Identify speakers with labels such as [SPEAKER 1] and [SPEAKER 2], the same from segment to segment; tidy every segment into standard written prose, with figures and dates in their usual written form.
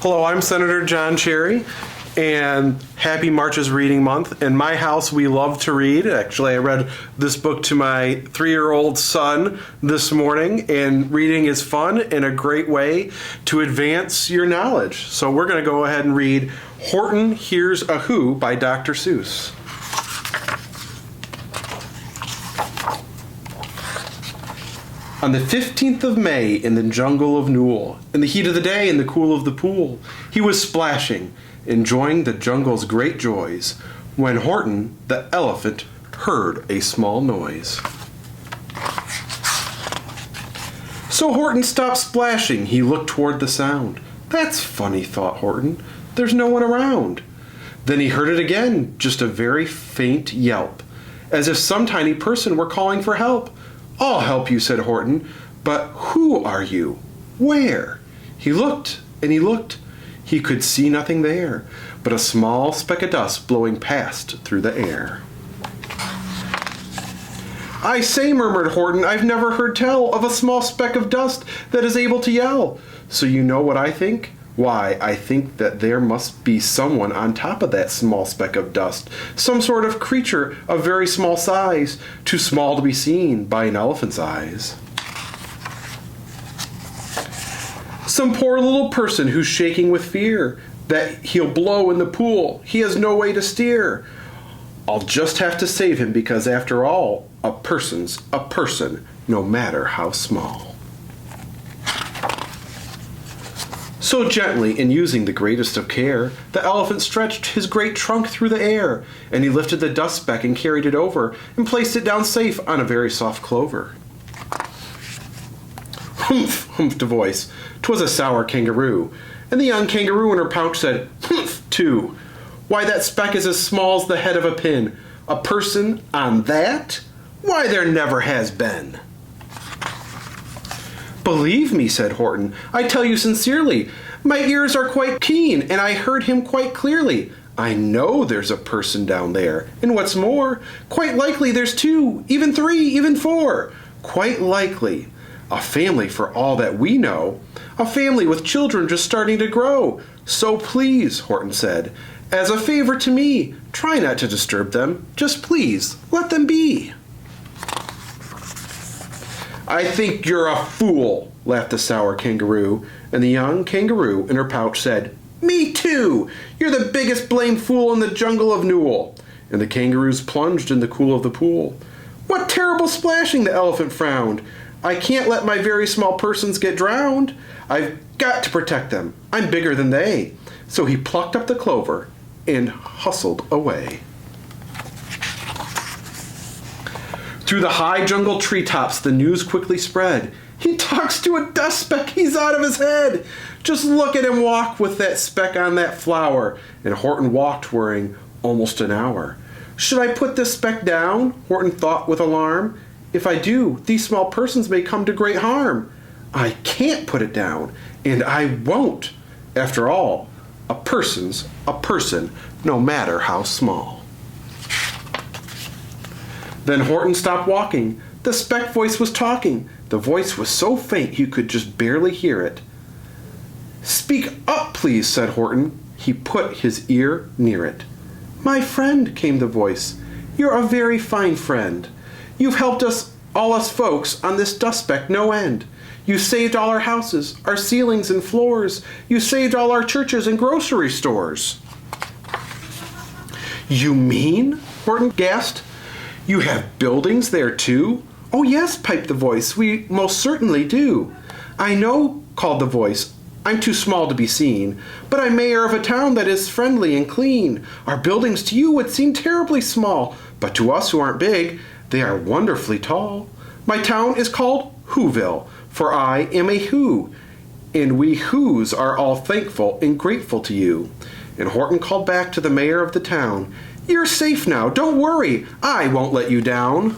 [SPEAKER 1] Hello, I'm Senator John Cherry, and happy March is Reading Month. In my house, we love to read. Actually, I read this book to my 3-year-old son this morning, and reading is fun and a great way to advance your knowledge. So we're going to go ahead and read Horton Hears a Who by Dr. Seuss. On the 15th of May, in the jungle of Newell, in the heat of the day, in the cool of the pool, he was splashing, enjoying the jungle's great joys, when Horton, the elephant, heard a small noise. So Horton stopped splashing. He looked toward the sound. That's funny, thought Horton. There's no one around. Then he heard it again, just a very faint yelp, as if some tiny person were calling for help. I'll help you, said Horton, but who are you? Where? He looked and he looked. He could see nothing there, but a small speck of dust blowing past through the air. I say, murmured Horton, I've never heard tell of a small speck of dust that is able to yell. So you know what I think? Why, I think that there must be someone on top of that small speck of dust, some sort of creature of very small size, too small to be seen by an elephant's eyes. Some poor little person who's shaking with fear that he'll blow in the pool. He has no way to steer. I'll just have to save him because, after all, a person's a person, no matter how small. So gently, and using the greatest of care, the elephant stretched his great trunk through the air, and he lifted the dust speck and carried it over, and placed it down safe on a very soft clover. Humph, humphed a voice. 'Twas a sour kangaroo, and the young kangaroo in her pouch said, humph, too. Why, that speck is as small as the head of a pin. A person on that? Why, there never has been. Believe me, said Horton, I tell you sincerely, my ears are quite keen, and I heard him quite clearly. I know there's a person down there, and what's more, quite likely there's 2, even 3, even 4. Quite likely. A family for all that we know. A family with children just starting to grow. So please, Horton said, as a favor to me, try not to disturb them. Just please, let them be. I think you're a fool, laughed the sour kangaroo, and the young kangaroo in her pouch said, Me too! You're the biggest blamed fool in the jungle of Newell. And the kangaroos plunged in the cool of the pool. What terrible splashing, the elephant frowned. I can't let my very small persons get drowned. I've got to protect them. I'm bigger than they. So he plucked up the clover and hustled away. Through the high jungle treetops, the news quickly spread. He talks to a dust speck. He's out of his head. Just look at him walk with that speck on that flower. And Horton walked worrying almost an hour. Should I put this speck down? Horton thought with alarm. If I do, these small persons may come to great harm. I can't put it down, and I won't. After all, a person's a person, no matter how small. Then Horton stopped walking. The speck voice was talking. The voice was so faint he could just barely hear it. Speak up, please, said Horton. He put his ear near it. My friend, came the voice. You're a very fine friend. You've helped us, all us folks, on this dust speck no end. You saved all our houses, our ceilings and floors. You saved all our churches and grocery stores. You mean? Horton gasped. You have buildings there, too? Oh, yes, piped the voice. We most certainly do. I know, called the voice. I'm too small to be seen, but I'm mayor of a town that is friendly and clean. Our buildings to you would seem terribly small, but to us who aren't big, they are wonderfully tall. My town is called Whoville, for I am a Who, and we Whos are all thankful and grateful to you. And Horton called back to the mayor of the town, You're safe now, don't worry, I won't let you down.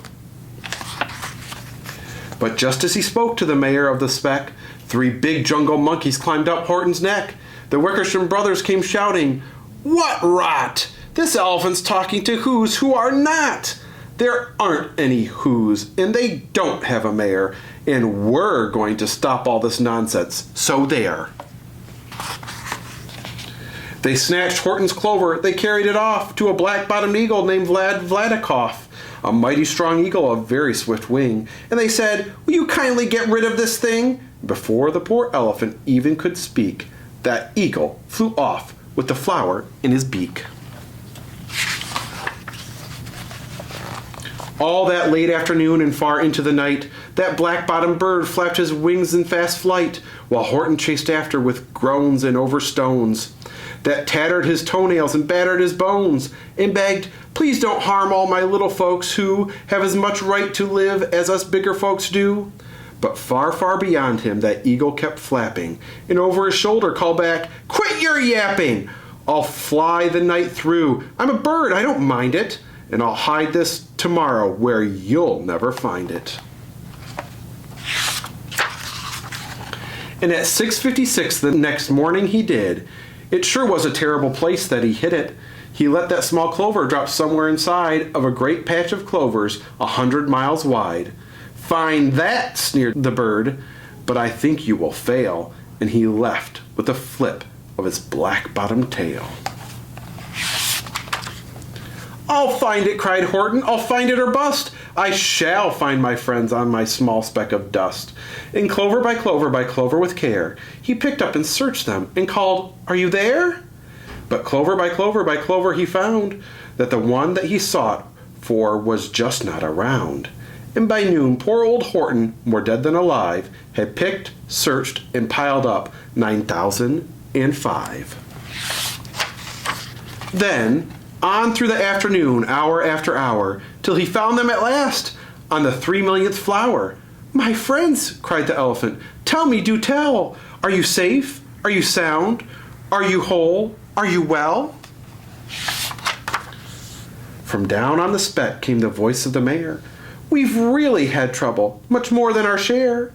[SPEAKER 1] But just as he spoke to the mayor of the speck, 3 big jungle monkeys climbed up Horton's neck. The Wickersham brothers came shouting, What rot! This elephant's talking to Whos who are not! There aren't any Whos, and they don't have a mayor, and we're going to stop all this nonsense, so there. They snatched Horton's clover, they carried it off to a black-bottomed eagle named Vladikoff, a mighty strong eagle of very swift wing, and they said, "Will you kindly get rid of this thing?" Before the poor elephant even could speak, that eagle flew off with the flower in his beak. All that late afternoon and far into the night, that black-bottomed bird flapped his wings in fast flight, while Horton chased after with groans and over stones that tattered his toenails and battered his bones, and begged, "Please don't harm all my little folks who have as much right to live as us bigger folks do." But far, far beyond him that eagle kept flapping, and over his shoulder called back, "Quit your yapping! I'll fly the night through. I'm a bird, I don't mind it, and I'll hide this tomorrow where you'll never find it." And at 6:56 the next morning he did. It sure was a terrible place that he hid it. He let that small clover drop somewhere inside of a great patch of clovers 100 miles wide. "Find that," sneered the bird, "but I think you will fail." And he left with a flip of his black-bottomed tail. "I'll find it," cried Horton. "I'll find it or bust. I shall find my friends on my small speck of dust." And clover by clover with care, he picked up and searched them and called, "Are you there?" But clover by clover he found that the one that he sought for was just not around. And by noon poor old Horton, more dead than alive, had picked, searched, and piled up 9,005. Then, on through the afternoon, hour after hour, till he found them at last, on the 3 millionth flower. "My friends," cried the elephant, "tell me, do tell, are you safe? Are you sound? Are you whole? Are you well?" From down on the speck came the voice of the mayor. "We've really had trouble, much more than our share.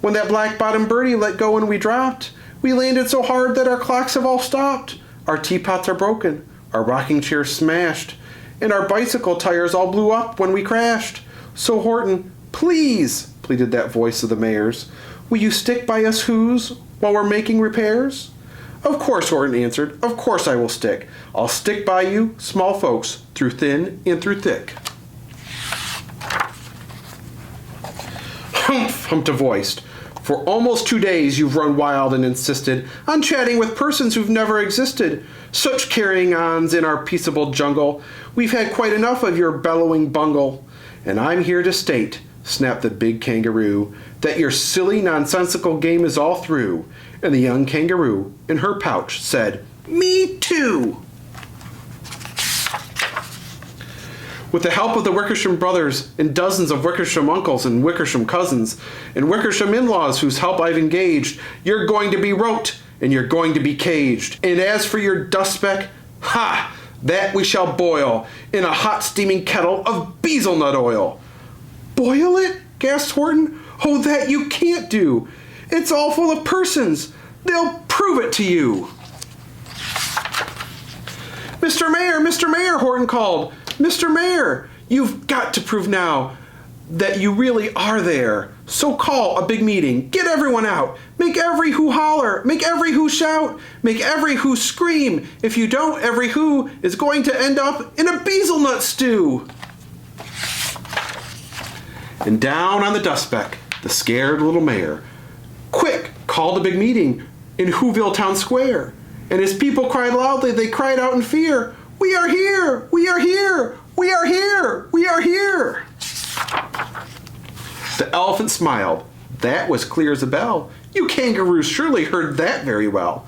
[SPEAKER 1] When that black-bottomed birdie let go and we dropped, we landed so hard that our clocks have all stopped. Our teapots are broken, our rocking chairs smashed, and our bicycle tires all blew up when we crashed. So Horton, please," pleaded that voice of the mayor's, "will you stick by us who's while we're making repairs?" "Of course," Horton answered, "of course I will stick. I'll stick by you, small folks, through thin and through thick." "Humph," humped a voice. "For almost 2 days you've run wild and insisted on chatting with persons who've never existed. Such carrying-ons in our peaceable jungle. We've had quite enough of your bellowing bungle. And I'm here to state," snapped the big kangaroo, "that your silly, nonsensical game is all through." And the young kangaroo, in her pouch, said, "Me too." With the help of the Wickersham brothers and dozens of Wickersham uncles and Wickersham cousins and Wickersham in-laws whose help I've engaged, you're going to be roped and you're going to be caged. And as for your dust speck, ha! That we shall boil in a hot steaming kettle of bezelnut oil." "Boil it?" gasped Horton. "Oh, that you can't do. It's all full of persons. They'll prove it to you." Mr. Mayor," Horton called. "Mr. Mayor, you've got to prove now that you really are there. So call a big meeting. Get everyone out. Make every who holler. Make every who shout. Make every who scream. If you don't, every who is going to end up in a bezelnut stew." And down on the dust speck, the scared little mayor, quick, called a big meeting in Whoville Town Square. And his people cried loudly, they cried out in fear, "We are here! We are here! We are here! We are here!" The elephant smiled. That was clear as a bell. "You kangaroos surely heard that very well."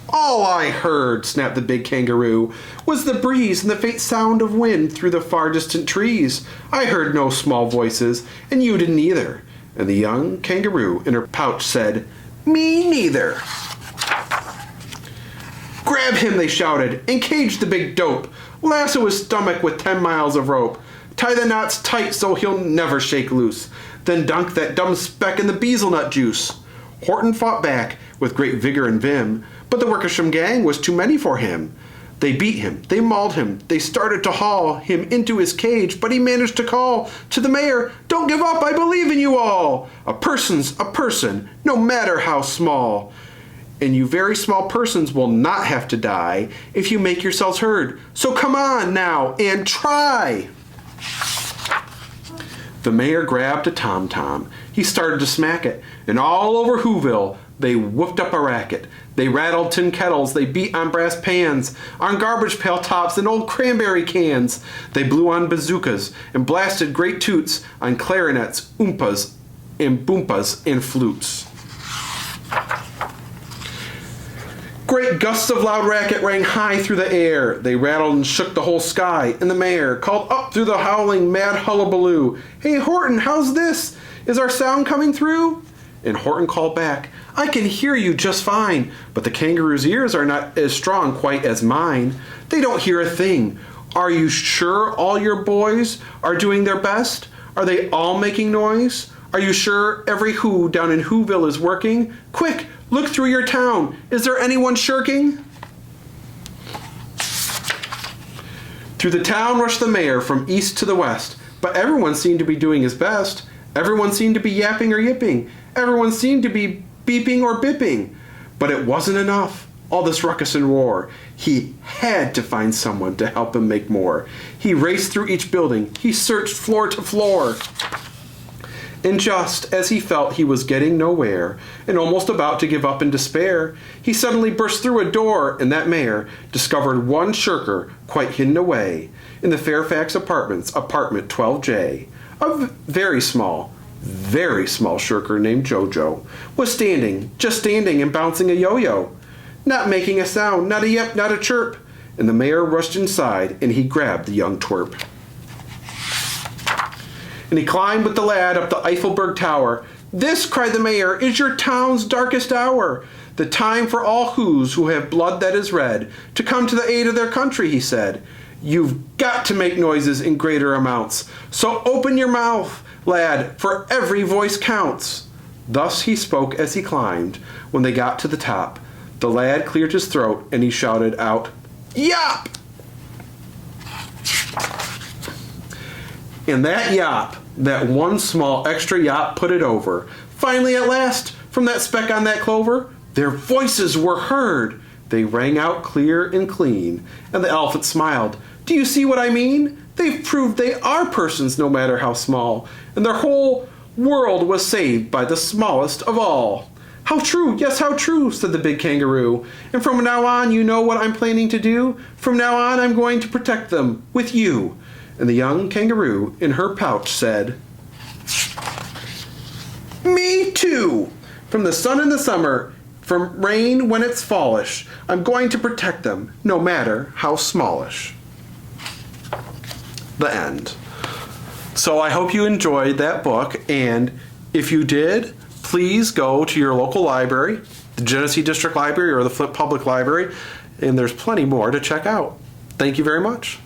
[SPEAKER 1] "All I heard," snapped the big kangaroo, "was the breeze and the faint sound of wind through the far distant trees. I heard no small voices, and you didn't either." And the young kangaroo in her pouch said, "Me neither." "Grab him," they shouted, "and cage the big dope. Lasso his stomach with 10 miles of rope. Tie the knots tight so he'll never shake loose. Then dunk that dumb speck in the bezelnut juice." Horton fought back with great vigor and vim, but the Wickersham gang was too many for him. They beat him, they mauled him, they started to haul him into his cage, but he managed to call to the mayor, "Don't give up, I believe in you all. A person's a person, no matter how small. And you very small persons will not have to die if you make yourselves heard. So come on now and try. The mayor grabbed a tom-tom. He started to smack it, and all over Whoville they whooped up a racket. They rattled tin kettles, they beat on brass pans, on garbage pail tops and old cranberry cans. They blew on bazookas and blasted great toots on clarinets, oompas, and boompas, and flutes. Great gusts of loud racket rang high through the air. They rattled and shook the whole sky, and the mayor called up through the howling mad hullabaloo, "Hey, Horton, how's this? Is our sound coming through?" And Horton called back, "I can hear you just fine, but the kangaroo's ears are not as strong quite as mine. They don't hear a thing. Are you sure all your boys are doing their best? Are they all making noise? Are you sure every who down in Whoville is working? Quick, look through your town. Is there anyone shirking?" Through the town rushed the mayor from east to the west, but everyone seemed to be doing his best. Everyone seemed to be yapping or yipping. Everyone seemed to be beeping or bipping. But it wasn't enough, all this ruckus and roar. He had to find someone to help him make more. He raced through each building. He searched floor to floor. And just as he felt he was getting nowhere, and almost about to give up in despair, he suddenly burst through a door, and that mayor discovered one shirker quite hidden away in the Fairfax Apartments, apartment 12J. A very small shirker named Jojo was standing, just standing and bouncing a yo-yo, not making a sound, not a yep, not a chirp. And the mayor rushed inside, and he grabbed the young twerp. And he climbed with the lad up the Eiffelberg Tower. "This," cried the mayor, "is your town's darkest hour. The time for all who have blood that is red to come to the aid of their country," he said. "You've got to make noises in greater amounts. So open your mouth, lad, for every voice counts." Thus he spoke as he climbed. When they got to the top, the lad cleared his throat and he shouted out, "Yop!" And that yop, that one small extra yop, put it over. Finally, at last, from that speck on that clover, their voices were heard. They rang out clear and clean, and the elephant smiled. "Do you see what I mean? They've proved they are persons no matter how small, and their whole world was saved by the smallest of all." "How true, yes, how true," said the big kangaroo. "And from now on, you know what I'm planning to do? From now on, I'm going to protect them with you." And the young kangaroo in her pouch said, "Me too! From the sun in the summer, from rain when it's fallish, I'm going to protect them, no matter how smallish." The end. So I hope you enjoyed that book, and if you did, please go to your local library, the Genesee District Library or the Flint Public Library, and there's plenty more to check out. Thank you very much.